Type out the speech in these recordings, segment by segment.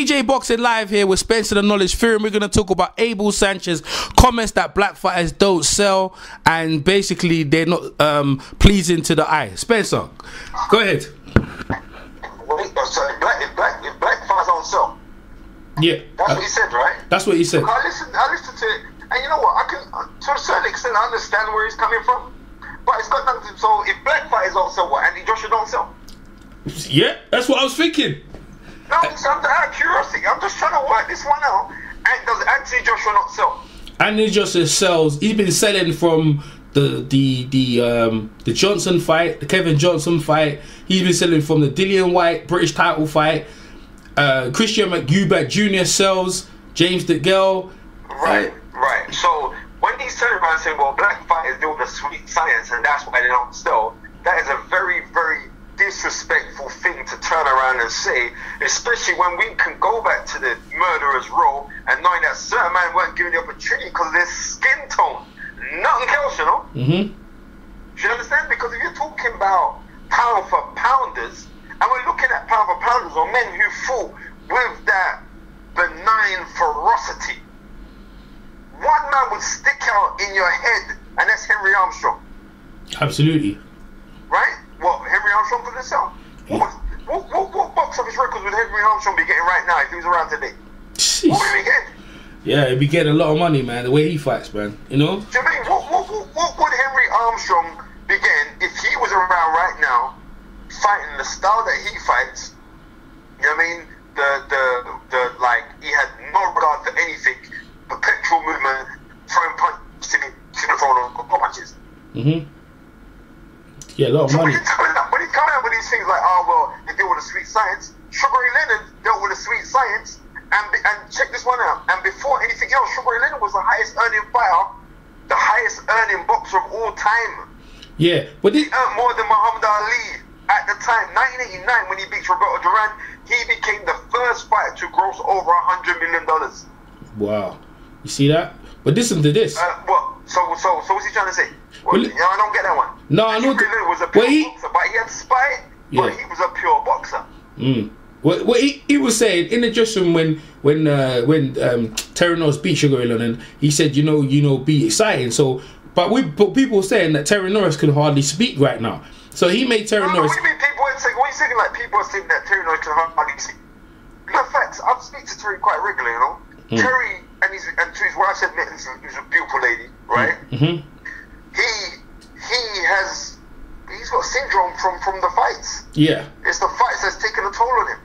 DJ Boxing Live here with Spencer the Knowledge Fearon. We're going to talk about Abel Sanchez comments that black fighters don't sell, and basically they're not pleasing to the eye. Spencer, go ahead. Wait, so if black fighters don't sell. Yeah, that's what he said, right? That's what he said. I listened to it, and you know what? I can, to a certain extent, I understand where he's coming from, but it's got nothing. So if black fighters don't sell, what? Andy Joshua don't sell? Yeah, that's what I was thinking. No, I'm out of curiosity. I'm just trying to work this one out. And does Anthony Joshua not sell? Anthony Joshua sells. He's been selling from the Johnson fight, the Kevin Johnson fight. He's been selling from the Dillian White British title fight. Christian McGubat Jr. sells. James DeGale. Right. So when he's turning around saying, well, black fighters do the sweet science and that's why they don't sell, that is a very, very disrespectful thing to turn around and say, especially when we can go back to the murderer's row and knowing that certain men weren't given the opportunity because of their skin tone. Nothing else, you know? Do you understand? Because if you're talking about pound for pounders, and we're looking at pound for pounders or men who fought with that benign ferocity, one man would stick out in your head, and that's Henry Armstrong. Absolutely. Right? What, Henry Armstrong couldn't sell? Yeah. What box office records would Henry Armstrong be getting right now if he was around today? Jeez. What would he be getting? Yeah, he'd be getting a lot of money, man, the way he fights, man. You know? Do you mean, what would Henry Armstrong be getting if he was around right now, fighting the style that he fights? You know what I mean? The like, he had no regard for anything, perpetual movement, throwing punches to the throwing on punches. Yeah, a lot of money. When he's coming out with these things like, oh, well, they deal with the sweet science. Sugar Ray Leonard dealt with the sweet science. And check this one out. And before anything else, Sugar Ray Leonard was the highest earning fighter, the highest earning boxer of all time. Yeah, but he earned more than Muhammad Ali at the time. 1989, when he beat Roberto Duran, he became the first fighter to gross over $100 million. Wow. You see that? But listen to this. What? So what's he trying to say? Well, you know, I don't get that one. No, I know. Was a pure boxer, but he had spite. Yeah. But he was a pure boxer. What he was saying in the dressing room when Terry Norris beat Sugar Ray Leonard, he said, you know, be exciting. So, but people were saying that Terry Norris could hardly speak right now. So he made Terry Norris. What do you mean people are saying? What are you saying? Like people are saying that Terry Norris can hardly speak. In fact, I speak to Terry quite regularly. You know, Terry and to his wife said, who's a beautiful lady, right? He's got syndrome from the fights. Yeah. It's the fights that's taking a toll on him.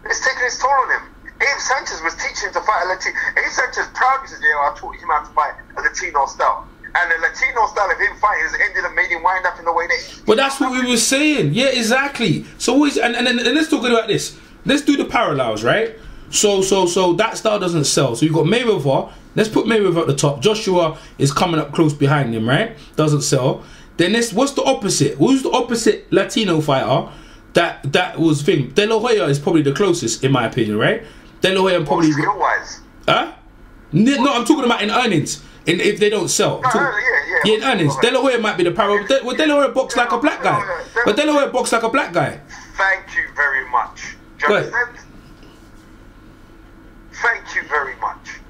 It's taking its toll on him. Abel Sanchez was teaching him to fight a Latino. Abel Sanchez proudly says, I taught him how to fight a Latino style. And the Latino style of him fighting has ended up made him wind up in the way that he... But that's what we were saying. Yeah, exactly. So and let's talk about this. Let's do the parallels, right? So that style doesn't sell. So you've got Mayweather. Let's put Mayweather at the top. Joshua is coming up close behind him, right? Doesn't sell. Then what's the opposite? Who's the opposite Latino fighter that was thing? De La Hoya is probably the closest, in my opinion, right? De La Hoya probably... Skill-wise? Huh? No, I'm talking about in earnings. If they don't sell. Yeah, in earnings. De La Hoya might be the parallel. Well, De La Hoya boxed like a black guy. But De La Hoya boxed like a black guy. Thank you very much. Do you understand? Thank you very much.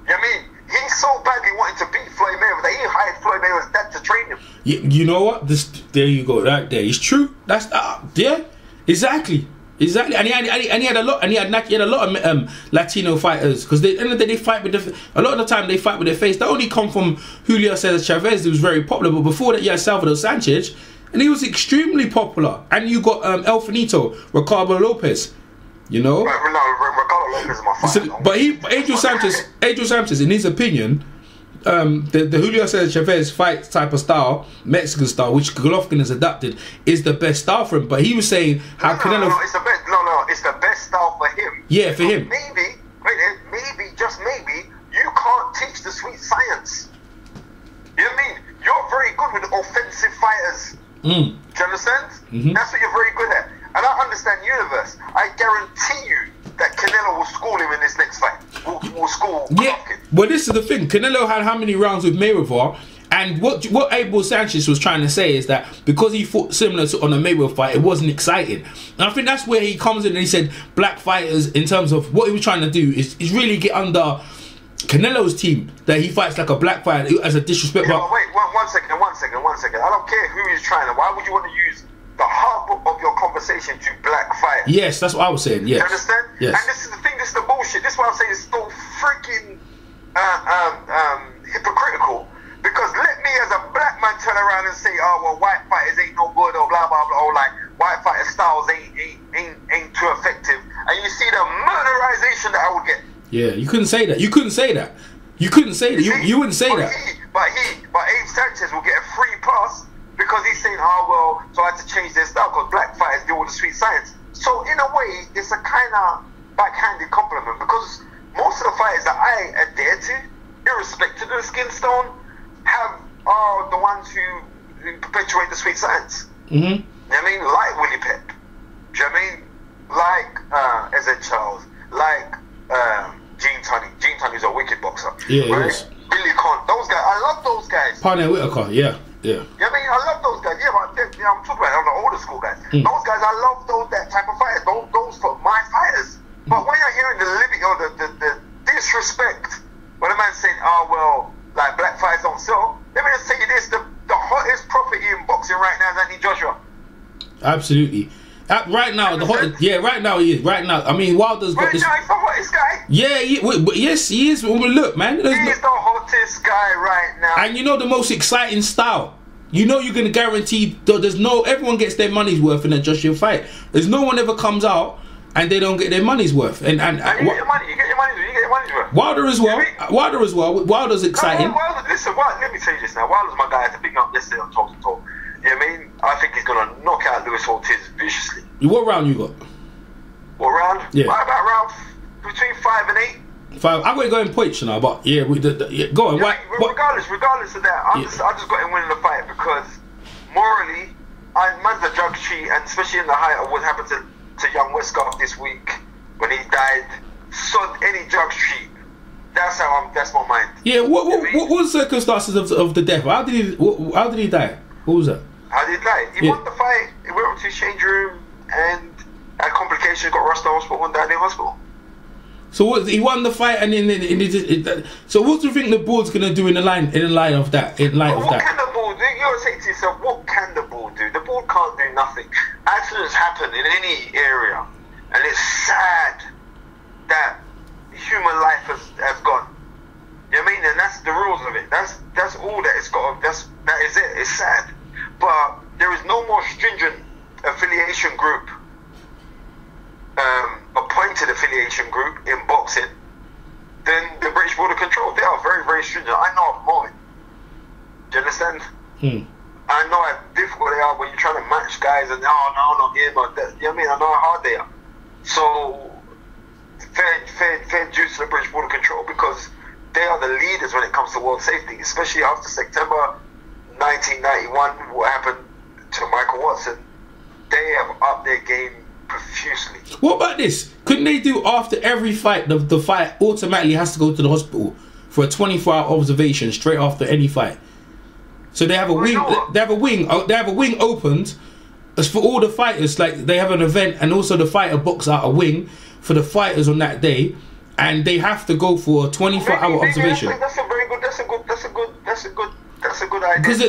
You know what I mean? He so badly wanted to beat Floyd Mayweather that he hired Floyd Mayweather's dad to train him. You know what? There you go. Right there. It's true. That's yeah. Exactly. And he had a lot. And he had a lot of Latino fighters, because they fight with a lot of the time they fight with their face. That only come from Julio Cesar Chavez, who was very popular. But before that, you had Salvador Sanchez, and he was extremely popular. And you got El Finito, Ricardo Lopez. You know. Ricardo Lopez is my fighter. So, but Adriel Sanchez, in his opinion, the Julio Cesar Chavez fight type of style, Mexican style, which Golovkin has adapted, is the best style for him. But he was saying how Canelo... No, it's the best. No, it's the best style for him. Yeah, for him. Maybe, just maybe, you can't teach the sweet science. You know what I mean? You're very good with offensive fighters. Do you understand? That's what you're very good at. And I understand universe. I guarantee you that Canelo will school him in this next fight. Will school Golovkin. Well, this is the thing. Canelo had how many rounds with Mayweather, And what Abel Sanchez was trying to say is that because he fought similar to on a Mayweather fight, it wasn't exciting. And I think that's where he comes in and he said black fighters, in terms of what he was trying to do, is really get under Canelo's team, that he fights like a black fighter as a disrespect. Yeah, wait, one second. I don't care who he's trying to. Why would you want to use the heart of your conversation to black fighters? Yes, that's what I was saying. Yes. You understand? Yes. And this is the thing. This is the bullshit. This is why I'm saying it's so freaking hypocritical. Because let me as a black man turn around and say, oh well, white fighters ain't no good, or blah blah blah, or like white fighter styles ain't too effective, and you see the murderization that I would get. Yeah, you couldn't say that. You couldn't say that. You couldn't say that. You wouldn't say that. But Abel Sanchez will get a free pass because he's saying, oh well, so I had to change their style because black fighters deal with the sweet science. So in a way, it's a kind of backhanded compliment, because most of the fighters that I adhere to, irrespective of the skin tone, are the ones who perpetuate the sweet science. Mm-hmm. You know what I mean? Like Willie Pep. Do you know what I mean? Like Eze Charles. Like Gene Tunney. Gene Tunney's a wicked boxer. Yeah, right? he is. Billy Conn. Those guys. I love those guys. Partner Whitaker. Yeah. You know what I mean? I love those guys. Yeah, but I'm talking about the older school guys. Those guys, I love that type of fighters. Those for my fighters. But when you're hearing the living or the disrespect, when a man's saying, oh well, like black fighters don't sell, let me just tell you this: the hottest property in boxing right now is Anthony Joshua. Absolutely. Right now, right now he is. Right now, I mean, Wilder's got this. Right now, he's the hottest guy. Yeah, yes, he is. Well, look, man, he's the hottest guy right now. And you know the most exciting style. You know you're gonna guarantee. There's no. Everyone gets their money's worth in a Joshua fight. There's no one ever comes out and they don't get their money's worth. And you get your money. You get your money's worth. Wilder as well. Wilder as well. Wilder's exciting. Wilder, listen, let me tell you this now. Wilder's my guy. I had to pick him up yesterday on Talk to Talk. You know what I mean? I think he's gonna knock out Luis Ortiz viciously. What round you got? What round? Yeah. About round between 5 and 8. 5. I'm going to go in points now, but yeah, go on. Regardless of that, I just got him winning the fight because morally, man's a drug cheat, and especially in the height of what happened to young Westcott this week when he died. So any drug cheat. That's my mind. Yeah. What was the circumstances of the death? How did he die? What was that? How did he die? He won the fight. He went up to his change room and had complications. Got rushed to hospital. One died in hospital. So he won the fight, and so what do you think the board's gonna do in the line of that? What can the board do? You gotta say to yourself, what can the board do? The board can't do nothing. Accidents happen in any area, and it's sad that human life has gone. You know what I mean? And that's the rules of it. That's all that it's got. That is it. It's sad, but there is no more stringent affiliation group. Appointed affiliation group in boxing than the British Border Control. They are very, very stringent. I know of more. Do you understand? I know how difficult they are when you're trying to match guys and no, not him or that. You know what I mean? I know how hard they are. So fair dues to the British Border Control, because they are the leaders when it comes to world safety, especially after September 1991, what happened to Michael Watson. They have upped their game profusely. What about this? Couldn't they do after every fight, the fight automatically has to go to the hospital for a 24-hour observation straight after any fight? So they have a wing. They have a wing opened as for all the fighters. Like they have an event, and also the fighter books out a wing for the fighters on that day, and they have to go for a 24-hour observation. That's a good idea. Because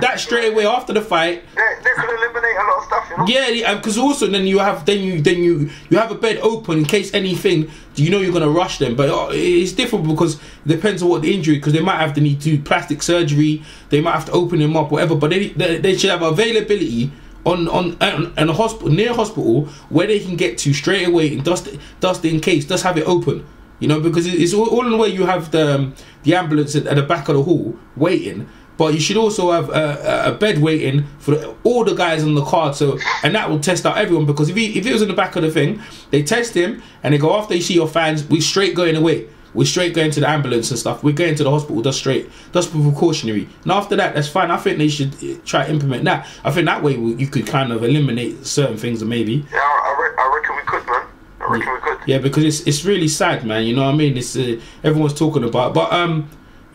that straight away after the fight, they could eliminate a lot of stuff, you know. Yeah, because also then you have a bed open in case anything. You know you're gonna rush them, but it's different because it depends on what the injury. Because they might have to need to do plastic surgery, they might have to open them up, whatever. But they should have availability on a hospital, near a hospital, where they can get to straight away and dust in case, just have it open. You know, because it's all in the way you have the ambulance at the back of the hall waiting, but you should also have a bed waiting for all the guys on the card. So, and that will test out everyone, because if it was in the back of the thing, they test him and they go, after you see your fans, we're straight going away. We're straight going to the ambulance and stuff. We're going to the hospital, just straight. That's precautionary. And after that, that's fine. I think they should try to implement that. I think that way you could kind of eliminate certain things, maybe. Yeah, I reckon we could, man. I reckon we could. Yeah, because it's really sad, man. You know what I mean? It's everyone's talking about, but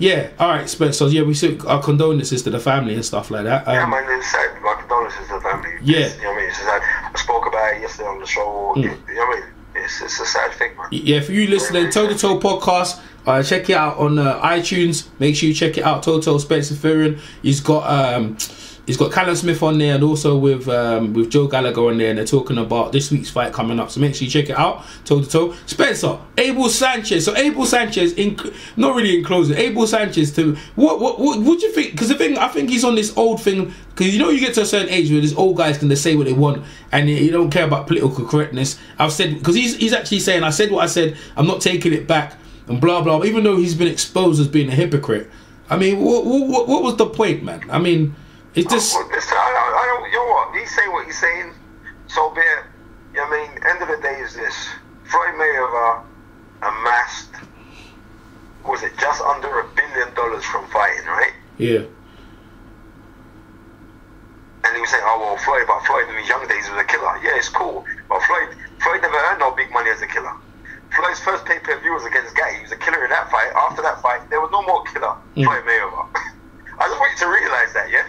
Yeah, all right, Spencer. Yeah, we send our condolences to the family and stuff like that. Yeah, man, it's sad. My condolences to the family. Yeah. You know what I mean? It's sad. I spoke about it yesterday on the show. You know what I mean? It's a sad thing, man. Yeah, for you listening, Toe to Toe podcast, check it out on iTunes. Make sure you check it out. Toto Spencer Fearon. He's got Callum Smith on there, and also with Joe Gallagher on there, and they're talking about this week's fight coming up. So make sure you check it out. Toe to Toe. Spencer, Abel Sanchez. So Abel Sanchez, not really in closing. Abel Sanchez, to what do you think? Because the thing, I think he's on this old thing. Because you get to a certain age where these old guys can say what they want, and you don't care about political correctness. I've said, because he's actually saying, I said what I said. I'm not taking it back, and blah blah. Even though he's been exposed as being a hypocrite. I mean, what was the point, man? I mean. It's just. You know what? He's saying what he's saying. So be it. You know what I mean? End of the day is this: Floyd Mayweather amassed, was it just under $1 billion from fighting, right? Yeah. And he was saying, "Oh well, Floyd in his young days was a killer." Yeah, it's cool, but Floyd never earned no big money as a killer. Floyd's first pay-per-view was against Gatti. He was a killer in that fight. After that fight, there was no more killer Floyd Mayweather. I just want you to realize that, yeah.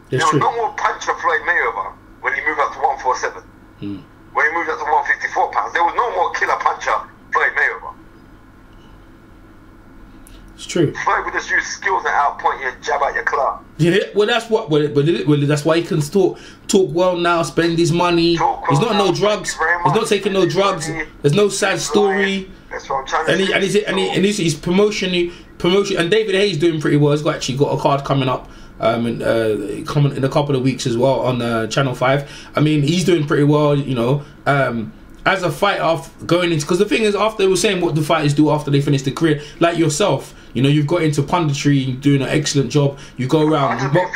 There was no more punch for Floyd Mayweather when he moved up to 147. When he moved up to 154 pounds, there was no more killer puncher Floyd Mayweather. It's true. Floyd would just use skills and outpoint you and jab out your club. Yeah, well that's what. Well, that's why he can talk well now, spend his money. He's not no drugs. He's not taking no drugs. There's no sad story. That's what I'm trying to say. And he's promotion. And David Hayes doing pretty well. He's actually got a card coming up. Coming in a couple of weeks as well on Channel 5. I mean, he's doing pretty well, you know. As a fighter going into, because the thing is, after they were saying what the fighters do after they finish the career, like yourself, you know, you've got into punditry, doing an excellent job. You go around. I've been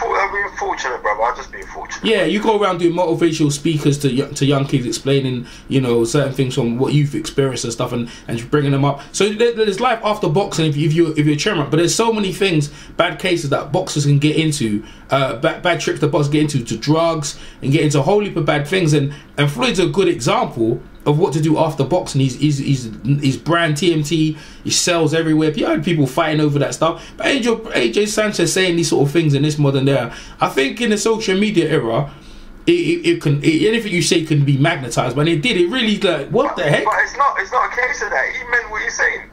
fortunate, brother. I've just been fortunate. Yeah, you go around doing motivational speakers to young kids, explaining, you know, certain things from what you've experienced and stuff, and bringing them up. So there's life after boxing if you're a chairman. But there's so many things, bad cases that boxers can get into, bad trips that boxers get into, to drugs and get into a whole heap of bad things. And Floyd's a good example of what to do after boxing. His brand TMT, he sells everywhere. You had people fighting over that stuff. But AJ Sanchez saying these sort of things in this modern era, I think in the social media era, anything you say can be magnetized. But it really, like, what the heck? But it's not a case of that. He meant what he's saying.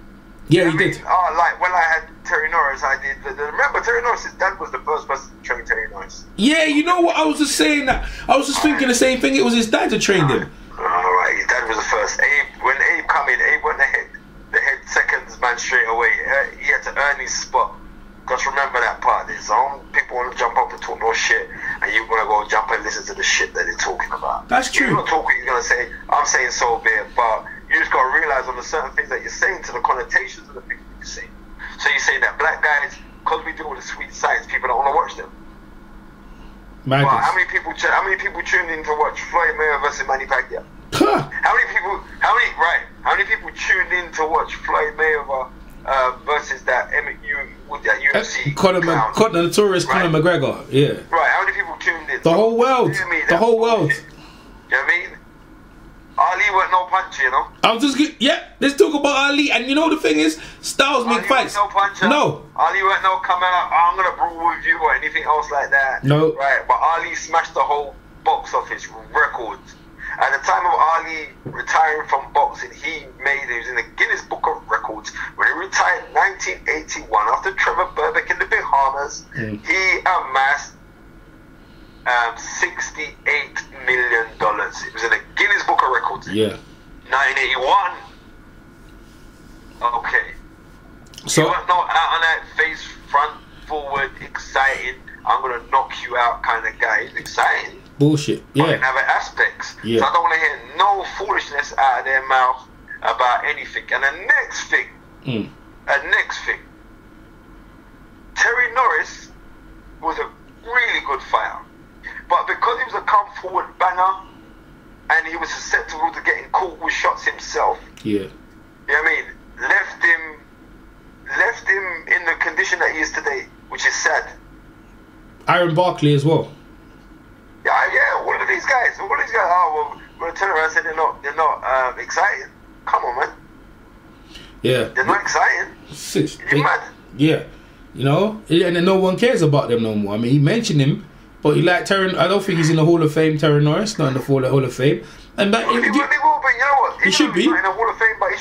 Yeah, he did. Like when I had Terry Norris, I did. Remember, Terry Norris' dad was the first person to train Terry Norris. Yeah, you know what? I was just saying that. I was just thinking the same thing. It was his dad who trained him. Alright, his dad was the first. When Abe come in, Abe went the head seconds man straight away. He had to earn his spot. Just remember that part. Some people want to jump up and talk no shit, and you want to go jump and listen to the shit that they're talking about. That's true. You're not talking, you're going to say, I'm saying so be it, but you just got to realize on the certain things that you're saying, to the connotations of the things that you're saying. So you say that black guys, because we do all the sweet science, people don't want to watch them. Well, how many people tuned in to watch Floyd Mayweather versus Manny Pacquiao? How many people tuned in to watch Floyd Mayweather versus that UFC the notorious Conor McGregor? Yeah. Right. How many people tuned in? The whole world. The whole world. You know what I mean? Ali weren't no puncher, you know. I'm just good. Yeah, let's talk about Ali. And you know the thing is, styles make fights. No puncher. No. Ali weren't no come out, I'm gonna brawl with you or anything else like that. No. Right, but Ali smashed the whole box office records. At the time of Ali retiring from boxing, he was in the Guinness Book of Records when he retired in 1981 after Trevor Burbick in the Bahamas. He amassed $68 million. It was in the Guinness Book of Records. Yeah. 1981. Okay. So you weren't no out on that face, front, forward, exciting, I'm gonna knock you out kind of guy. It's exciting. Bullshit. Yeah. But in other aspects. Yeah. So I don't want to hear no foolishness out of their mouth about anything. And the next thing, Terry Norris was a really good fighter. But because he was a come forward banger and he was susceptible to getting caught with shots himself. Yeah. You know what I mean? Left him in the condition that he is today, which is sad. Aaron Barkley as well. Yeah, all of these guys. Oh, well, we're gonna turn around and say they're not exciting. Come on, man. Yeah. They're not exciting. You mad? Yeah, you know, and then no one cares about them no more. I mean, he mentioned him, but he like Terry. I don't think he's in the Hall of Fame. Terry Norris, not in the Hall of Fame. And that he will, but you know what? He should be in the Hall of Fame, but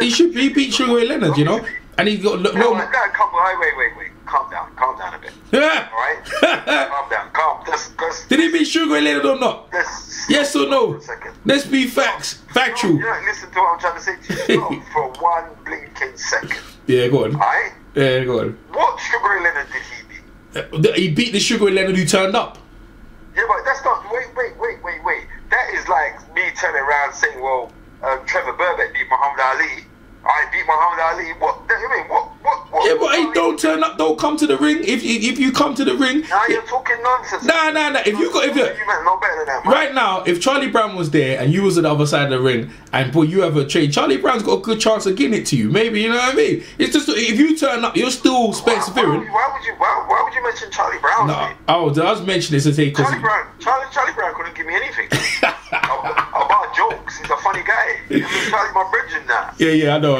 he should be. He beat Sugar Ray Leonard, you know, and he's got no. Come on, wait. Calm down a bit. Yeah. All right. Calm down. Did he beat Sugar Ray Leonard or not? Yes or no? Let's be factual. You don't listen to what I'm trying to say to you. Stop for one blinking second. Yeah, go on. Alright? Yeah, go on. What Sugar Ray Leonard did he beat? He beat the Sugar Ray Leonard who turned up. Yeah, but that's not. Wait. That is like me turning around saying, well, Trevor Burbank beat Muhammad Ali. I beat Muhammad Ali. What? I mean, what? Yeah, but hey, don't turn up. Don't come to the ring. If you come to the ring, now you're talking nonsense. Nah. If you meant no better than that, man. Right now, if Charlie Brown was there and you was on the other side of the ring, and but you have a trade, Charlie Brown's got a good chance of getting it to you. Maybe, you know what I mean? It's just if you turn up, you're still Spencer Fearon. Why would you mention Charlie Brown? No, I was mentioning this to say because Charlie Brown couldn't give me anything about jokes. He's a funny guy. Charlie's my bridge in that. Yeah, I know.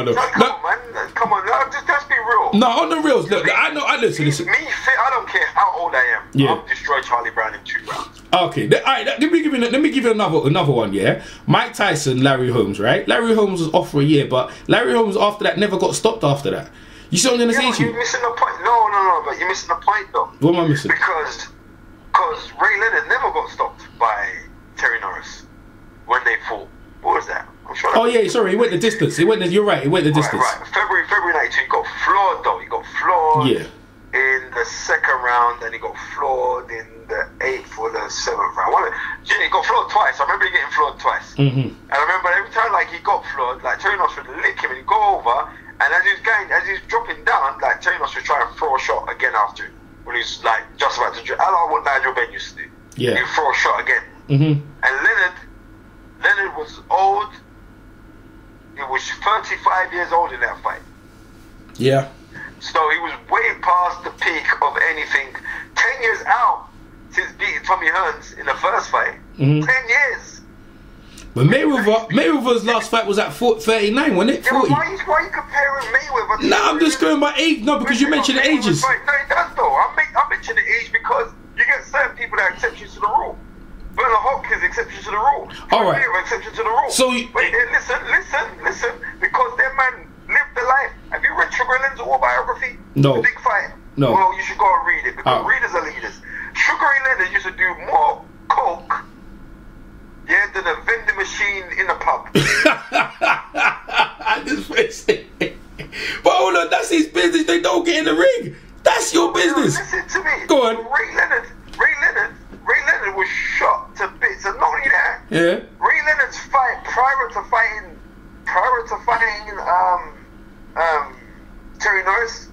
Come on, just be real. No, on the reals. Look, I know. Listen. Me, I don't care how old I am. Yeah. I'll destroy Charlie Brown in 2 rounds. Okay, all right. Let me give you another one. Yeah, Mike Tyson, Larry Holmes. Right, Larry Holmes was off for a year, but Larry Holmes after that never got stopped after that. You see what I'm gonna say to you? You're missing the point. No, but you're missing the point though. What am I missing? Because Ray Leonard never got stopped by Terry Norris when they fought. What was that? I'm sure. Oh yeah, sorry. He went the distance. You're right. He went the distance. Right. February 92. He got floored though. He got floored. Yeah. In the 2nd round, and he got floored in the 8th or the 7th round. He got floored twice. I remember he getting floored twice. Mm-hmm. And I remember every time like he got floored, like Terry Norris would lick him and he'd go over, and as he's dropping down, like Terry Norris would try and throw a shot again after him when he's like just about to drop. I like what Nigel Benn used to do. Yeah. He'd throw a shot again. Mm-hmm. And Leonard was old. He was 35 years old in that fight. Yeah. So he was way past the peak of anything. 10 years out since beating Tommy Hearns in the first fight. 10 years. But Mayweather's last fight was at 39, wasn't it? 40. Yeah, why are you comparing Mayweather? No, I'm just going by age. No, because you mentioned the ages. No, it does though. I mentioned the age because you get certain people that accept you to the rule. Bernard Hopkins exception to the rule. All right. Exception to the rule. So listen. Because that man lived the life. Have you read Sugar Ray Leonard's autobiography? No. The Big Fight. No. Well, you should go and read it because readers are leaders. Sugar Ray Leonard used to do more coke, than a vending machine in a pub. But hold on, that's his business. They don't get in the ring. That's your business. Listen to me. Go on. Ray Leonard was shot to bits, and not only that. Yeah. Ray Leonard's fight prior to fighting Terry Norris.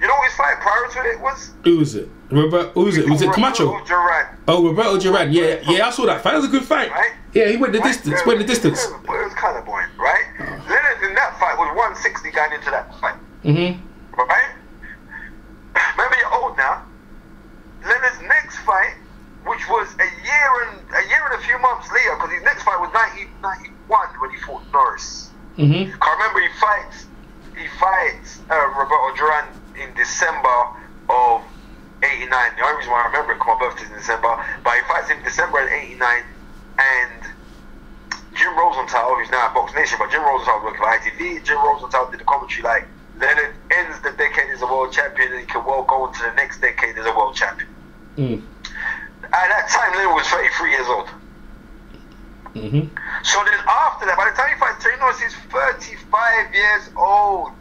You know what his fight prior to it was? Who was it? Was it Camacho? Duran. Oh, Roberto Duran. Yeah, I saw that fight. That was a good fight. Right? Yeah, he went the distance. It was kind of boring, right? Leonard in that fight was 160 going into that fight. Mm-hmm. Right? Remember, you're old now. Leonard's next fight, which was a year and a few months later, because his next fight was 1991 when he fought Norris. Mm-hmm. I remember he fights Roberto Duran in December of 89. The only reason why I remember it because my birthday's in December, but he fights in December of 89, and Jim Rosenthal, who's now at Box Nation, but Jim Rosenthal was working for ITV. Jim Rosenthal did the commentary like, Leonard ends the decade as a world champion and he can well go into the next decade as a world champion. Mm. At that time, Leonard was 33 years old. Mm-hmm. So then after that, by the time he fights Terry Norris, he's 35 years old.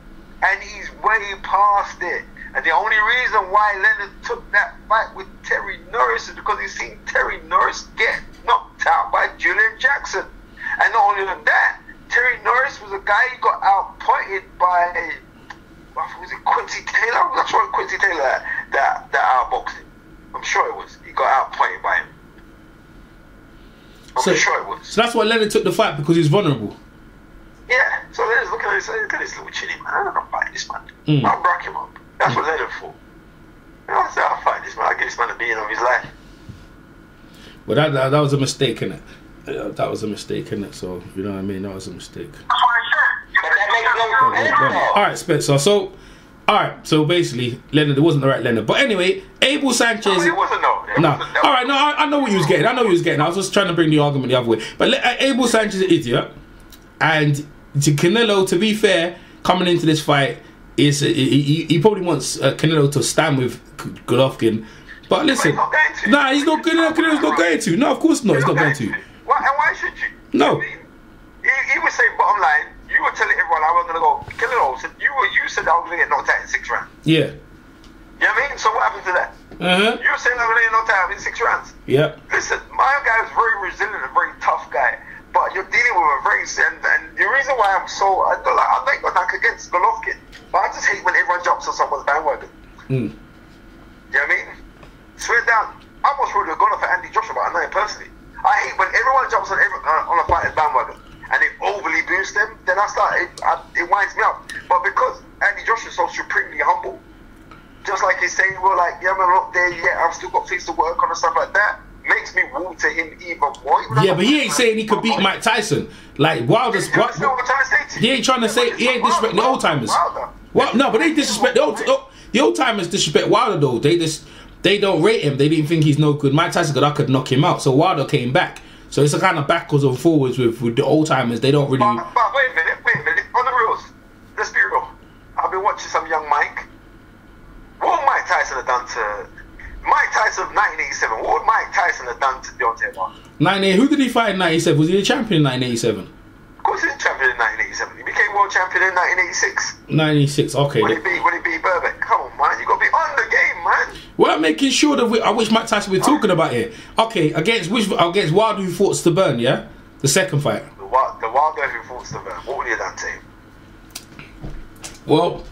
And he's way past it. And the only reason why Leonard took that fight with Terry Norris is because he's seen Terry Norris get knocked out by Julian Jackson. And not only that, Terry Norris was a guy who got outpointed by, was it Quincy Taylor? I'm not sure Quincy Taylor that outboxed him. I'm sure it was. He got outpointed by him. I'm sure it was. So that's why Leonard took the fight, because he's vulnerable. Yeah. So Leonard's looking at this little chinny man. I'm not fighting this man. Mm. I'll break him up. That's what Leonard for. I said, I'll fight this man. I'll give this man the beating of his life. Well, that was a mistake, innit? That was a mistake, innit? So, you know what I mean? That was a mistake. That's what I said. But that makes no sense. Alright, Spencer. So, Alright, so basically, Leonard, it wasn't the right Leonard. But anyway, Abel Sanchez... No, it wasn't, no. No. Alright, no, I know what you was getting. I was just trying to bring the argument the other way. But Abel Sanchez is an idiot. And to Canelo, to be fair, coming into this fight, he probably wants Canelo to stand with Golovkin. But listen... But he's not going to. Nah, he's not good. Canelo's not going to. No, of course not. He's not going to. Why should you? No. He was saying, bottom line, you were telling everyone I was going to go. Canelo said, you said I was going to get knocked out in 6 rounds. Yeah. You know what I mean? So what happened to that? You were saying I was going to get knocked out in 6 rounds. Yeah. Listen, my guy is very resilient and very tough guy. But you're dealing with a very... And the reason why I'm so... I ain't got nothing against Golovkin. But I just hate when everyone jumps on someone's bandwagon. You know what I mean? Swear down. I almost would have gone for Andy Joshua, but I know him personally. I hate when everyone jumps on a fighter's bandwagon and they overly boost them, then it winds me up. But because Andy Joshua is so supremely humble, just like he's saying, well, like, yeah, I'm not there yet, I've still got things to work on and stuff like that, makes me warm to him even more. Yeah, but he ain't saying he could beat Mike Tyson. Like, Wilder's... What I'm trying to say to you. He ain't trying to say... He ain't disrespecting the old-timers. No, but they disrespect the old-timers disrespect Wilder, though. They don't rate him. They didn't think he's no good. Mike Tyson I could knock him out. So Wilder came back. So it's a kind of backwards and forwards with the old-timers. They don't really... But wait a minute. On the reals, let's be real. I've been watching some young Mike. What would Mike Tyson have done to... Mike Tyson of 1987. What would Mike Tyson have done to Deontay Wilder? Who did he fight in 1987? Was he the champion in 1987? Of course he was champion in 1987. He became world champion in 1986. 1986, okay. When he beat Burbank. Come on, man. You got to be on the game, man. Well, I'm making sure that which Mike Tyson we're talking about here. Okay, against Wilder who fought Stubborn, yeah? The second fight. The Wilder who fought Stubborn. What would he have done to him? Well,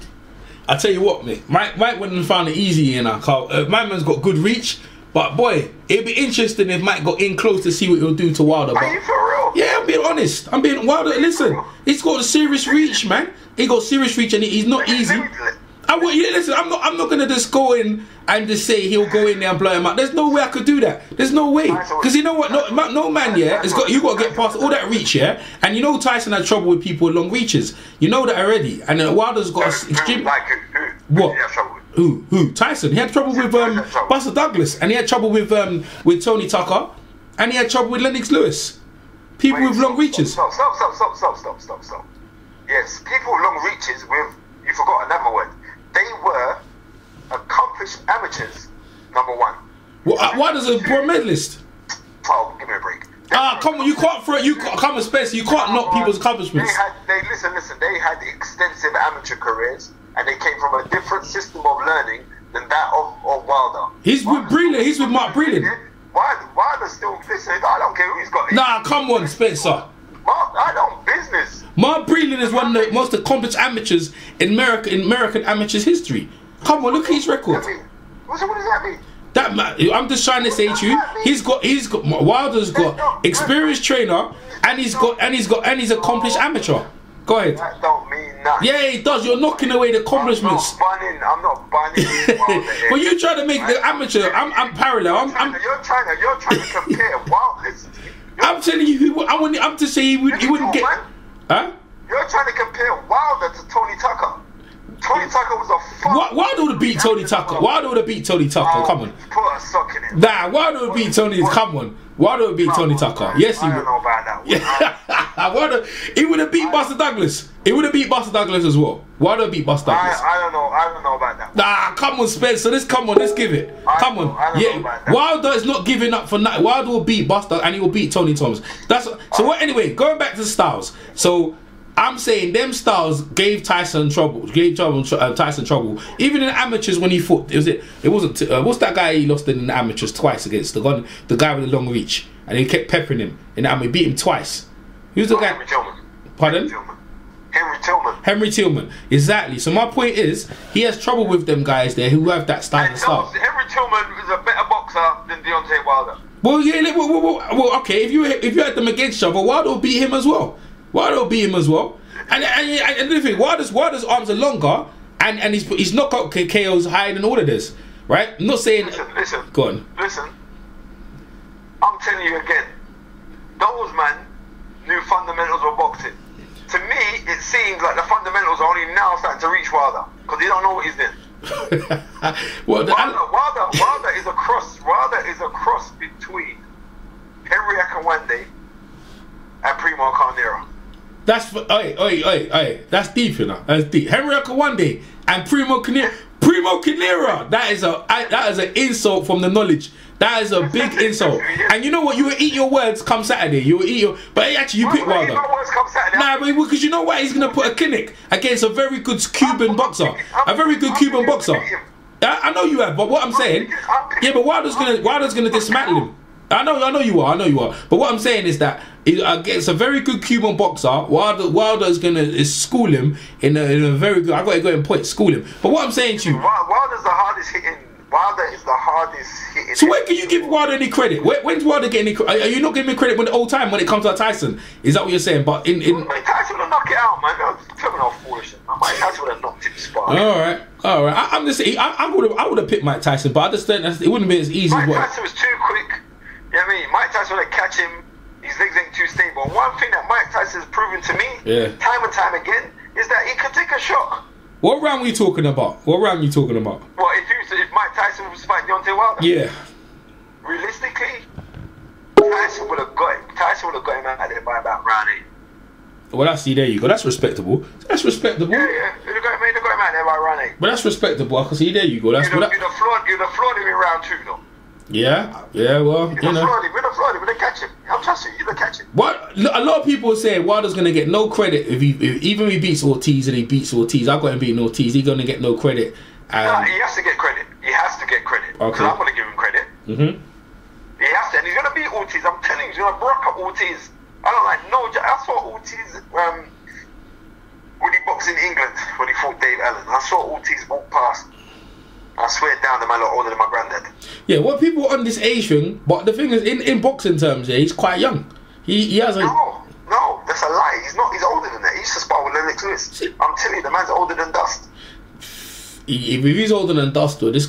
I tell you what, mate. Mike went and found it easy in our car. My man's got good reach. But boy, it'd be interesting if Mike got in close to see what he'll do to Wilder. Are you for real? Yeah, I'm being honest. Wilder, listen, he's got a serious reach, man. He got serious reach and he's not easy. Listen, I'm not gonna just go in and just say he'll go in there and blow him out. There's no way I could do that. There's no way. Because you know what? No man, yeah, you got to get past all that reach, yeah. And you know Tyson had trouble with people with long reaches. You know that already. And Wilder's got extreme. Like who? What? He had trouble with? Who? Tyson. He had trouble with Buster Douglas, and he had trouble with Tony Tucker, and he had trouble with Lennox Lewis. People with long reaches. Stop. Yes, people with long reaches with, you forgot another word. They were accomplished amateurs, number one. Wilder's a pro medalist. Oh, give me a break. Come on, you can't throw it. Come on, Spencer. You can't knock people's accomplishments. Listen. They had extensive amateur careers, and they came from a different system of learning than that of Wilder. He's with Breland. He's with Mark Breland. Wilder's still... Listen, I don't care who he's got. Nah, come on, Spencer. I don't business. Mark Breland is one of the most accomplished amateurs in American amateurs history. Come on, look at his record. What does that mean? I'm just trying to say to you, he's got Wilder's got experienced trainer, and he's accomplished amateur. Go ahead. That don't mean nothing. Yeah, it does. You're knocking away the accomplishments. I'm not banning But you try to make the amateur. I'm parallel. You're trying to compare Wilder. I'm telling you, I'm to say he wouldn't get. Huh? You're trying to compare Wilder to Tony Tucker. Tony Tucker was a fuck. Wilder would have beat Tony Tucker. Come on. Put a sock in it. Nah, Wilder would beat Tony. Come on. Wilder would beat Tony Tucker. Yes, he would. I don't know about that one. Wilder, he would have beat Buster Douglas. He would have beat Buster Douglas as well. Wilder beat Buster Douglas. I don't know about that one. Nah, come on, Spencer. Let's give it. Come on. I don't know about that. Wilder is not giving up for nothing. Wilder will beat Buster and he will beat Tony Thomas. Anyway, going back to the styles. So I'm saying them styles gave Tyson trouble. Tyson trouble. Even in amateurs when he fought, it wasn't. What's that guy he lost in the amateurs twice against? The guy with the long reach, and he kept peppering him. And he beat him twice. Who's the guy? Henry Tillman. Pardon? Henry Tillman. Exactly. So my point is, he has trouble with them guys there who have that style. Henry Tillman is a better boxer than Deontay Wilder. Well, yeah. Well, okay. If you had them against each other, Wilder will beat him as well. And the thing, Wilder's arms are longer, and his knockout KOs higher than all of this, right? I'm not saying. Listen. Go on. Listen. I'm telling you again. Those men knew fundamentals of boxing. To me, it seems like the fundamentals are only now starting to reach Wilder because He don't know what he's doing. Wilder is a cross. Wilder is a cross between Henry Akawande and Primo Carnera. That's that's deep, you know. That's deep. Henry Akawande and Primo Carnera. Primo Carnera. That is an insult from the knowledge. That is a big insult. And you know what? You will eat your words come Saturday. You will eat your. But actually, you pick Wilder. Nah, but because you know what? He's gonna put a clinic against a very good Cuban boxer. A very good Cuban boxer. I know you have, but what I'm saying, yeah, but Wilder's gonna dismantle him. I know you are. But what I'm saying is that against a very good Cuban boxer, Wilder is school him in a very good. I got to go and point school him. But what I'm saying to you, Wilder's the hardest hitting. Wilder is the hardest hitting. So when can you give Wilder any credit? When's Wilder getting any credit? Are you not giving me credit when the old time when it comes to Tyson? Is that what you're saying? But in Tyson would have knocked it out, man. Tell me how foolish. Tyson would have knocked it spot. All right. I'm just saying. I would have picked Mike Tyson, but I understand it wouldn't be as easy. Mike Tyson was too quick. You know what I mean? Mike Tyson would have catch him. His legs ain't too stable. One thing that Mike Tyson has proven to me, time and time again, is that he can take a shot. What round were you talking about? Well, if Mike Tyson was fighting Deontay Wilder? Yeah. Realistically, Tyson would have got him out of there by about round 8. Well, there you go. That's respectable. Yeah. He'd have got him out there by round 8. But that's respectable. I can see there you go. You'd have floored him in round 2, though. Yeah, well, you know. We'd have catch him. I'm trusting you. You'd have catch him. What? A lot of people say Wilder's going to get no credit if even if he beats Ortiz and he beats Ortiz. I've got him beating Ortiz. He's going to get no credit. No, he has to get credit. He has to get credit. Because I'm going to give him credit. Mm-hmm. He has to. And he's going to beat Ortiz. I'm telling you, he's going to broke up Ortiz. I don't like no. I saw Ortiz when he boxed in England, when he fought Dave Allen. I saw Ortiz walk past. I swear down to my lot older than my granddad. Yeah, well, people on this age thing, but the thing is, in boxing terms, yeah, he's quite young. He has a... No, that's a lie. He's not. He's older than that. He used to spar with Lennox Lewis. I'm telling you, the man's older than dust. If he's older than dust, though, this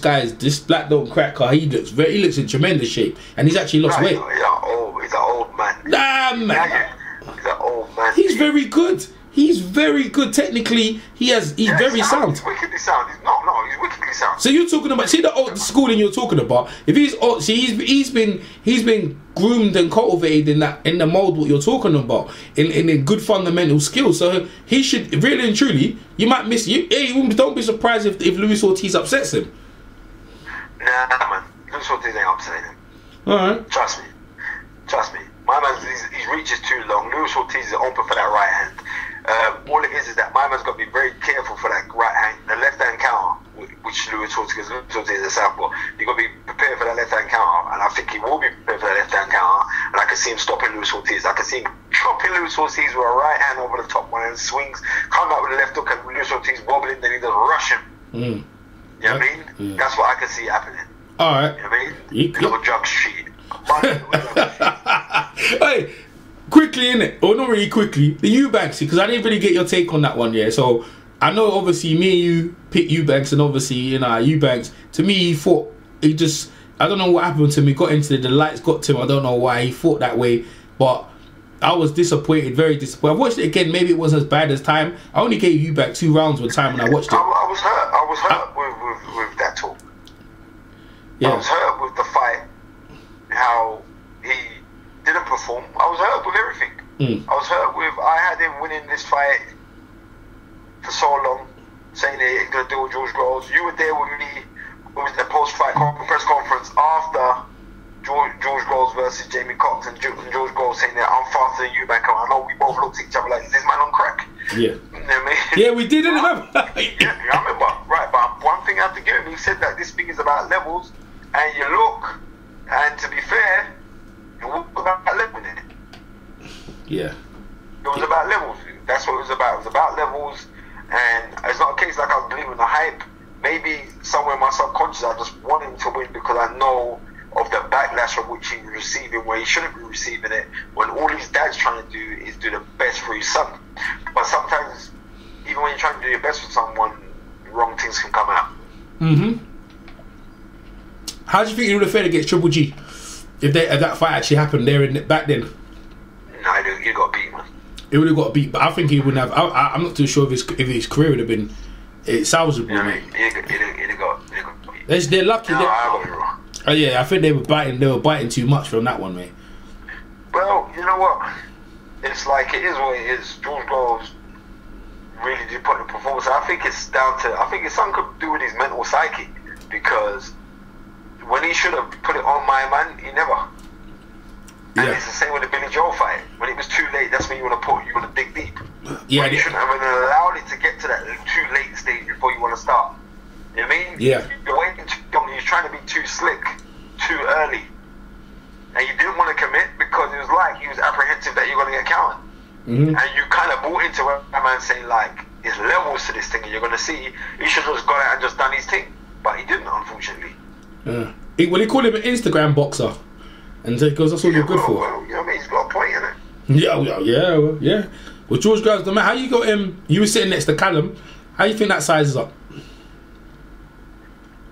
black don't crack car. He looks in tremendous shape, and he's actually lost weight. He's an old man. Nah, man. He's an old man. He's very good. He's very good technically. He's very sound. He's wickedly sound. He's wickedly sound. So you're talking about the old schooling you're talking about. If he's been groomed and cultivated in the mold what you're talking about in good fundamental skills. So he should really and truly. You might miss you. Hey, don't be surprised if Luis Ortiz upsets him. Nah, man. Luis Ortiz ain't upsetting him. All right. Trust me. My man's his reach is too long. Luis Ortiz is open for that right hand. All it is that my man's got to be very careful for that right hand, the left hand counter, which Luis Ortiz is a southpaw. You got to be prepared for that left hand counter, and I think he will be prepared for that left hand counter. And I can see him stopping Luis Ortiz. I can see him chopping Luis Ortiz with a right hand over the top one and swings, come out with a left hook, and Luis Ortiz wobbling, then he does rush him. You know what I mean? Yeah. That's what I can see happening. All right. You know what I mean? Little drug shit. Hey. Quickly, innit? Or not really quickly. The Eubanks, because I didn't really get your take on that one, yeah. So I know obviously me and you picked Eubanks, and obviously, you know, Eubanks, to me, he fought, I don't know what happened to me, got into the lights, got to him, I don't know why he fought that way, but I was disappointed, very disappointed. I watched it again, maybe it wasn't as bad as time. I only gave Eubanks 2 rounds one time when I watched it. I was hurt with that talk. Yeah. I was hurt with the fight, how he didn't perform. I was hurt with everything. I was hurt with. I had him winning this fight for so long, saying that he's gonna do with George Groves. You were there with me. It was the post-fight press conference after George Groves versus Jamie Cox, and George Groves saying that I'm faster than you, man. I know we both looked at each other like, is this man on crack? Yeah. You know what I mean? Yeah, we did, didn't remember. Yeah, I remember. Right, but one thing I have to give him, he said that this thing is about levels, and you look, and to be fair, it was about leveling it. Yeah. It was about levels. That's what it was about. It was about levels, and it's not a case like I was believing the hype. Maybe somewhere in my subconscious I just want him to win because I know of the backlash of which he's receiving, where he shouldn't be receiving it, when all his dad's trying to do is do the best for his son. But sometimes, even when you're trying to do your best for someone, wrong things can come out. How do you think he would have fared against Triple G if that fight actually happened there back then? No, he got beat, man. He would have got beat, but I think he wouldn't have. I'm not too sure if his career would have been it's salvageable, You know what I mate. mean? He'd got. They're lucky. No, I got it wrong. Oh yeah, I think they were biting too much from that one, mate. Well, you know what? It's like it is what it is. George Groves really did put in a performance. I think it's something to do with his mental psyche, because when he should have put it on my man, he never. And it's the same with the Billy Joel fight. When it was too late, that's when you want to dig deep. Yeah, you shouldn't have allowed it to get to that too late stage before you want to start. You know what I mean? Yeah. You're waiting too long. You're trying to be too slick, too early. And you didn't want to commit because it was like he was apprehensive that you're going to get counted. And you kind of bought into what my man saying, like, there's levels to this thing and you're going to see. He should have just gone out and just done his thing. But he didn't, unfortunately. Yeah. He called him an Instagram boxer. And because that's all you're good for. Well, you know what I mean? He's got a point, innit? Yeah. Well, George Groves, no matter how you got him, you were sitting next to Callum. How you think that sizes up?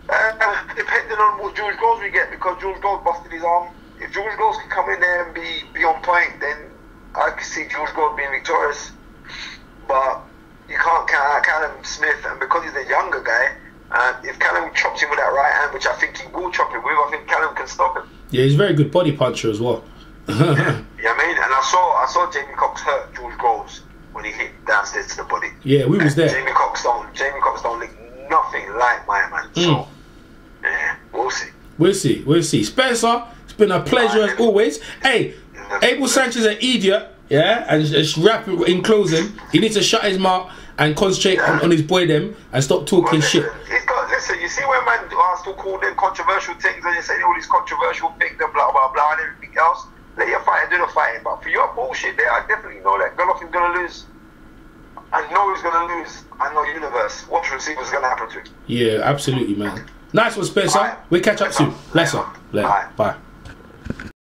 Depending on what George Groves we get, because George Groves busted his arm. If George Groves can come in there and be on point, then I can see George Groves being victorious. But you can't count out Callum Smith, and because he's a younger guy, if Callum chops him with that right hand, which I think he will chop him with, I think Callum can stop him. Yeah, he's a very good body puncher as well. Yeah, I mean, and I saw Jamie Cox hurt George Groves when he hit downstairs to the body. Yeah, we was there. Jamie Cox don't look nothing like my man. So yeah, we'll see. Spencer, it's been a pleasure as always. Hey, Abel Sanchez an idiot, yeah, and just wrap it in closing. He needs to shut his mouth and concentrate on his boy them and stop talking shit. Listen, you see when man are still call them controversial things and you say all these controversial things and blah blah blah and everything else. Let your fighter do the fighting, but for your bullshit there, I definitely know that Golovkin's gonna lose. I know he's gonna lose. I know universe. Watch and see what's gonna happen to him. Yeah, absolutely, man. Nice one, Spencer. Right. We'll catch up soon. Bless up. Bye.